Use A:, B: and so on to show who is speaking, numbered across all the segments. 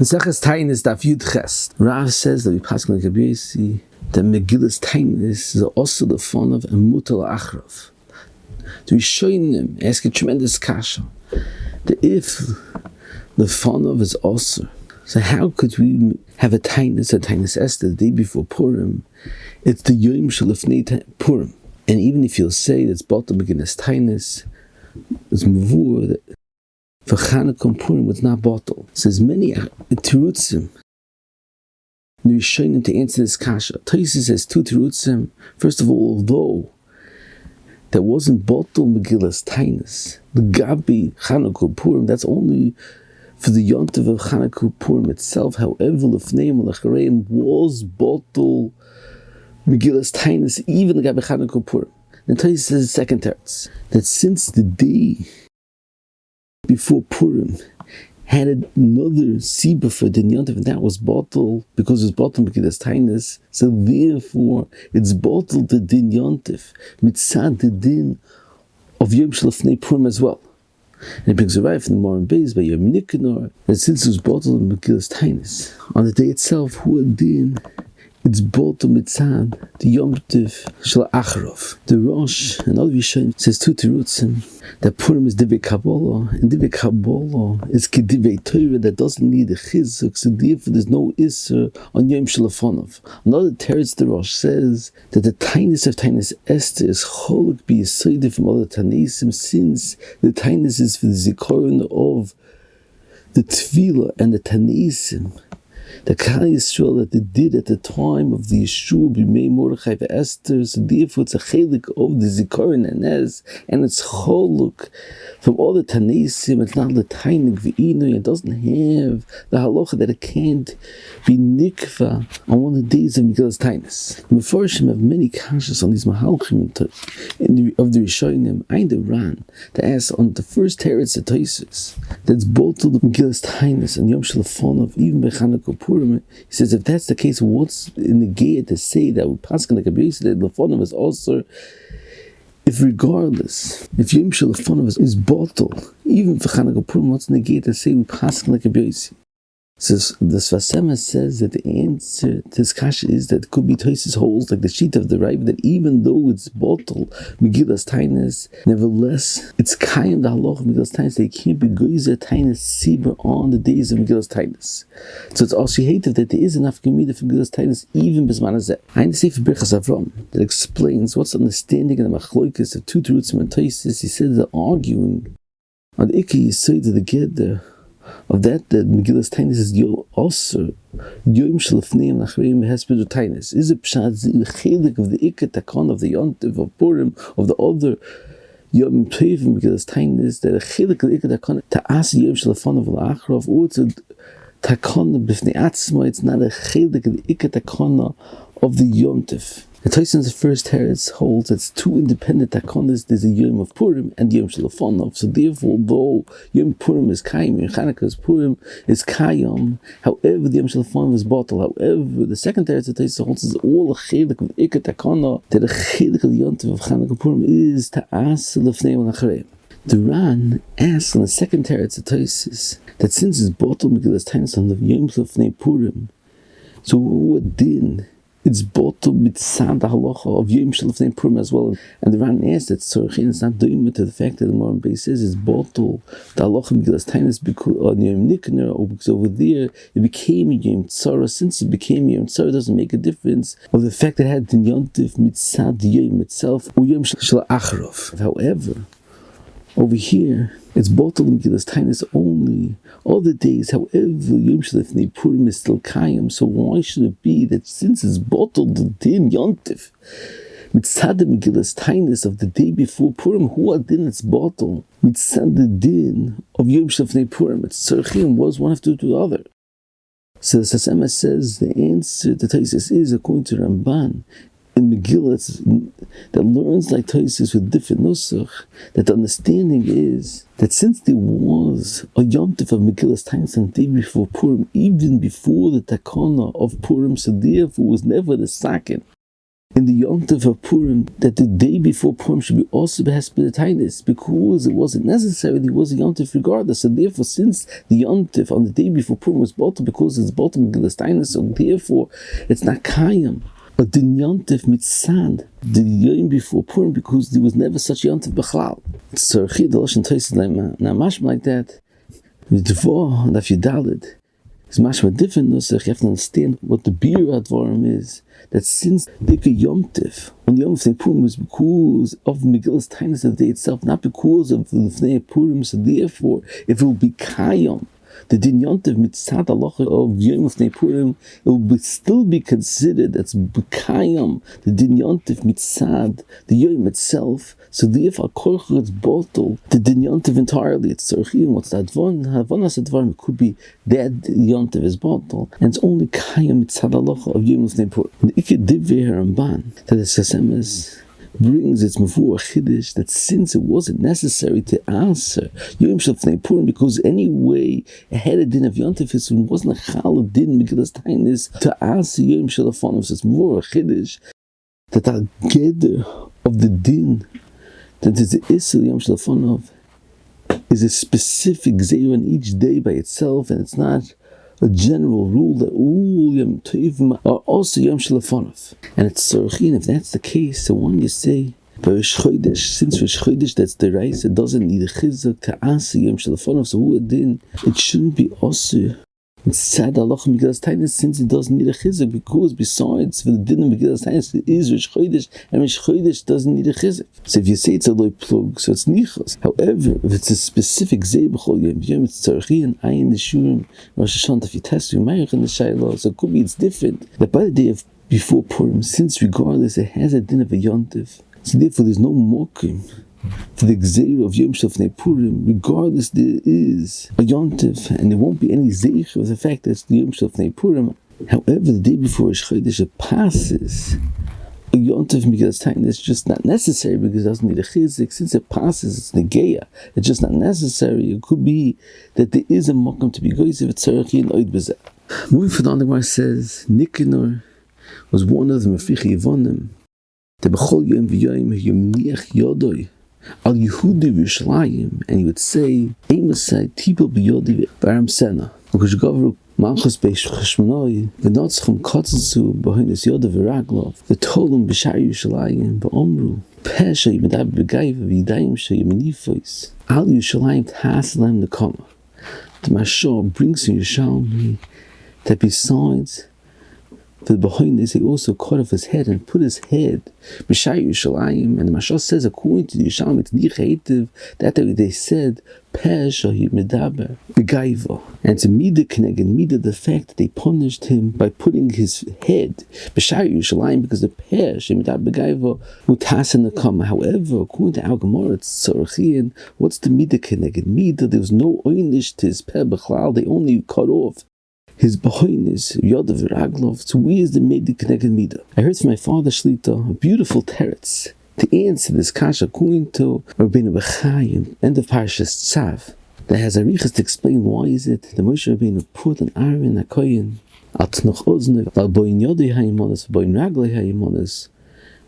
A: Maseches Taanis Daf Yud Ches. Rav says that we pass like a basi that Megillas Taanis is also the fun of and mutal achrav. To be showing them, ask a tremendous kasha. That if the fun of is also, so how could we have a Taanis Esther the day before Purim? It's the Yom Shalifnei Purim, and even if you'll say that's bottom Megillas Taanis, it's mavur that for Chanukah and Purim it's not bottle. So there's many terutzim. The Rishonim to answer this kasha. Taanis says two terutzim. First of all, although there wasn't bottle Megillas Taanis, the Gabi Chanukah Purim, that's only for the Yontiv of Chanukah Purim itself. However, Lefneim Lachareim was bottle Megillas Taanis, even the Gabi Chanukah Purim. And Taanis says the second teretz, that since the day before Purim had another siba for Din Yontiv, and that was bottle, because it's bottle Megillas Taanis, so therefore it's bottle the Din Yontiv, mitzad the Din of Yom Shalifnei Purim as well. And it brings a right from the Moran Beis by Yom Nikamah, that since it was bottle Megillas Taanis, on the day itself, who Din, it's bottle mitzad the Yom Tov Shel Acharov. The Rosh and other Rishonim says two terutzim that Purim is Divei Kabbalah, and Divei Kabbalah is Kedivei Torah that doesn't need a chizuk, so therefore there's no Isser on Yom Shalafonov. Another teretz the Rosh says that the Taanis of Taanis Esther is choluk be yisoided from other Taanisim, since the Taanis is for the zikaron of the Tefillah and the Taanisim, the Kal Yisrael that they did at the time of the Yeshua B'mei Mordechai Esther. So therefore it's a chelik of the Zikaron and Ez, and it's choluk from all the Taanisim. It's not the Tainik V'inu. It doesn't have the halacha that it can't be nikva on one of the days of Megillas Taanis. The Mefarshim have many kashas on these mahalchim of the Rishonim. Ein the Ran that asks on the first teretz of Taisus that's both to the Megillas Taanis and Yom Shalafonov, even by Chanukah Purim. He says, if that's the case, what's in the gate to say that we pass like a basi that Lefonov is also, if regardless, if Yom Shalafonov is bottle, even for Chanukah Purim, what's in the gate to say we pass like a basi? So the Sfasema says that the answer to this kasha is that it could be Taisus holds like the sheet of the Rav, that even though it's bottle Megillas Taanis, nevertheless it's kaim the halacha of Megillas Taanis. They can't be goyzer Taanis siber on the days of Megillas Taanis. So it's also hated that there is enough gemida for Megillas Taanis even bisman hazeh. I understand for Birchas Avram that explains what's the understanding in the machloikis of two terutzim and Taisus. He said they're arguing on the ikki yisod of the geder of that Megillas Taanis is also Yom Shalifnei Lachareim Hesped Taanis. Is it pshat the chelik of the ikat takon of the Yontiv of Purim of the other Yom Tov Megillas Taanis, that a chelik of the ikat takon to ask Yom Shalafonov La'acharov, or it's a takon b'fnei atzma. It's not a chelik of the ikat takon of the Yom Tov. The Taisun's first teretz holds it's two independent takonas. There's a Yom of Purim and Yom Shalafonov. So therefore, though Yom Purim is Kayim, Yom Chanukah's Purim is Kayim, however the Yom Shalafonov is bottle. However, the second teretz of Taisun holds is all a chelik of the Iker Takana, that a chelik of the Yontiv of Chanukah Purim is Ta'as Lefnei Lachareim. The Ran asks on the second teretz of Taisus that since it's bottle Megillas Taanis on the Yom Lefnei Purim, so what din? It's bottle mitzad the halacha of Yom Shalifnei Purim as well. And the Ran asks that Tzorchin is not doing to the fact that the Moran Beis says it's bottle the halacha of Megillas Taanis because on Yom Nikamah, or because over there it became Yom Tzara. Since it became Yom Tzara, it doesn't make a difference of the fact that it had the Yontiv mitzad Yom itself or Yom Shel Acharov. However, over here, it's bottle Megillas Taanis only all the days. However, Yom Shalifnei Purim is still Kayim. So why should it be that since it's bottled the Din Yontif mitzad the Megillas Taanis of the day before Purim, who din it's bottled mitzad the Din of Yom Shalifnei Purim? It's tzarchim was one after the other. So the Sasema says the answer to Taisus is according to Ramban in Megillah that learns like Taisus with different nusach, that the understanding is that since there was a Yom Tov of Megillas Taanis on the day before Purim, even before the takana of Purim, so therefore was never the second in the Yontif of Purim, that the day before Purim should be also behesped Taanis, because it wasn't necessary, there was a Yontif regardless. So therefore, since the Yontif on the day before Purim was bottom, because it's bottom Megillas Taanis, so therefore it's not Kayam. But the Yontif mitzad, the Yom before Purim, because there was never such Yontif B'chlal. So the Lashon Tosfos now mashma like that. The Dvar and Daf Yudalid is mashma different nusach. You have to understand what the Bir Advarim is. That since the Yom Tif on the Yom of Purim was because of Megillas Taanis of the day itself, not because of the Lifnei Purim. So therefore, if it will be Kayam, the Din Yontiv mitzad halacha of Yom of Purim, it will still be considered as B'kayam, the Din Yontiv mitzad, the Yom itself. So therefore, Korcha is bottled the Din Yontiv entirely. It's Tzarchim, what's that? Havanas Advarim, it could be that Yontiv is bottled, and it's only Kayam mitzad halacha of Yom of Purim. The Iked Divei Ramban, that the Sasemes brings its mavur chiddush that since it wasn't necessary to answer Yom Shel Purim, because anyway ahead of din of Yontif it wasn't a chal din Megillas Taanis to answer Yom Shel Lefonav. So it's mavur chiddush that the gather of the din that is the Isser Yom Shel Lefonav is a specific zeh on each day by itself, and it's not a general rule that all Yom Tovim are also Yom Shel Lefonav. And it's Tzarchin, if that's the case, so when you say, since Rosh Chodesh, that's the rice, it doesn't need a chizuk to answer Yom Shel Lefonav, so who then it shouldn't be also. It's sad halacha Megillas Taanis, since it doesn't need a chizuk, because besides for the din of Megillas Taanis it is Rosh Chodesh, and Rosh Chodesh doesn't need a chizuk. So if you say it's a loy plug, so it's nichos. However, if it's a specific zeh b'chol yom, it's tzarchi ayin neshurim Rosh Hashanah if you test you mayach in the shayla. So it could be it's different that by the day of before Purim, since regardless it has a din of a yontif, so therefore there's no mokim for the Gzeir of Yom Shel Purim, regardless there is a Yontif, and there won't be any Zeich of the fact that it's the Yom Shel Purim. However, the day before Rosh Chodesh it passes a Yontif Megillas Taanis, it's just not necessary because it doesn't need a chizik. Since it passes, it's negeya. It's just not necessary. It could be that there is a mokum to be goyis if it's tzarachi and oid b'zeh. Moving further on, the Gemara says Nikamah was one of the Mefichi Yevonim. The b'chol yom v'yom yomniach yodoi al Yehudi v'Yerushalayim, and he would say, "Eimasai tipel b'yodi v'aram sena." Because Gavru Malchus Beish Cheshmonoi v'notzchum kotzensu b'hoinis yoda v'raglov v'tolum b'shar Yerushalayim v'omru pesha yimadav b'gayva v'yidayim sheyimenifois al Yerushalayim t'haslem Nikamah. The Mashal brings in Yerushalmi that besides the Behoinis, he also cut off his head and put his head b'shar Yerushalayim, and the Mashal says according to the Yerushalmi it's nichetiv that they said pesha medaber begaiva, and to mida keneged mida the fact that they punished him by putting his head b'shar Yerushalayim because the pesha medaber begaiva mutasen Nikamah. However, according to our Gemara, it's tzarchian. What's the mida keneged mida? There was no oynish to his peh b'chlal. They only cut off his behoinis, yodav raglov. So where is the medi connected mida? I heard from my father Shlita a beautiful teretz to answer this kasha according to Rabbeinu Bechayim, end of Parashas Tzav, that has a riches to explain why is it the Moshe Rabbeinu put an Aaron a koyin at noch oznev al boin yodei hayimonis boin raglei hayimonis.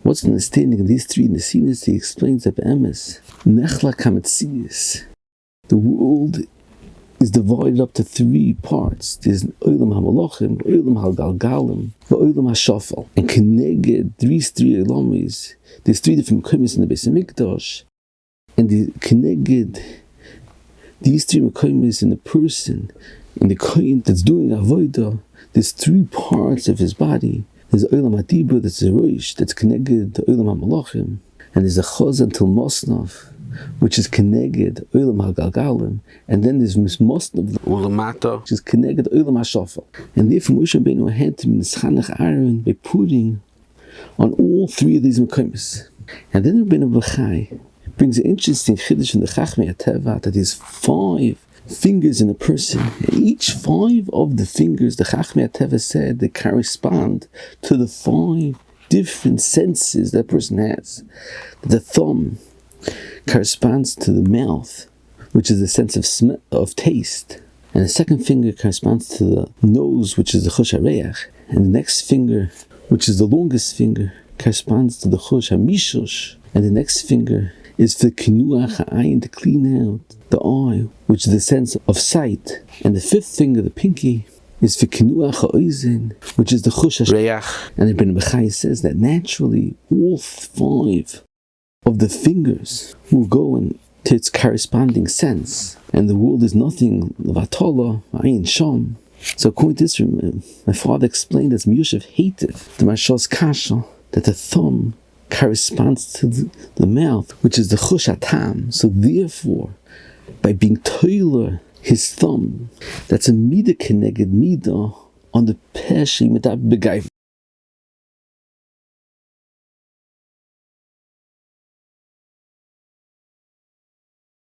A: What's the understanding of these three nesinas? He explains that be'emes nechla kametzias, the world is divided up to three parts. There's Olam HaMalachim, Olam HaGalgalim, Olam HaShafal. And Keneged, these three Olamis, there's three different Mekomis in the Beis HaMikdash, and the Keneged, these three Mekomis in the person, in the Kohen that's doing Avodah, there's three parts of his body. There's Olam HaDibur, that's a Rosh, that's Keneged to Olam HaMalachim, and there's a Chazan Til Mosnav, which is Keneged Olam HaGalgalim, and then there's Mismosnav Ulamata, which is Keneged Olam HaShafal. And therefore Moshe Rabbeinu had to mischanech Aaron by putting on all three of these Mekomis. And then Rabbeinu Bechai brings an interesting chiddush in the Chachmei Teva that there's 5 fingers in a person, and each 5 of the fingers, the Chachmei Teva said, they correspond to the 5 different senses that person has. The thumb corresponds to the mouth, which is the sense of taste, and the second finger corresponds to the nose, which is the chosh hareach, and the next finger, which is the longest finger, corresponds to the chush hamishush, and the next finger is for kinuach ha'ayin, to clean out the eye, which is the sense of sight. And the fifth finger, the pinky, is for kinuach ha'oizen, which is the chush ha'reach. And Ibn Bechai says that naturally all five of the fingers will go into its corresponding sense, and the world is nothing v'atola ayin sham. So according to this, my father explained as Miyushav hated the Mashal's kasha, that the thumb corresponds to the mouth, which is the chush hatam. So therefore, by being toiler his thumb, that's a midah keneged midah on the peshi midah begayv.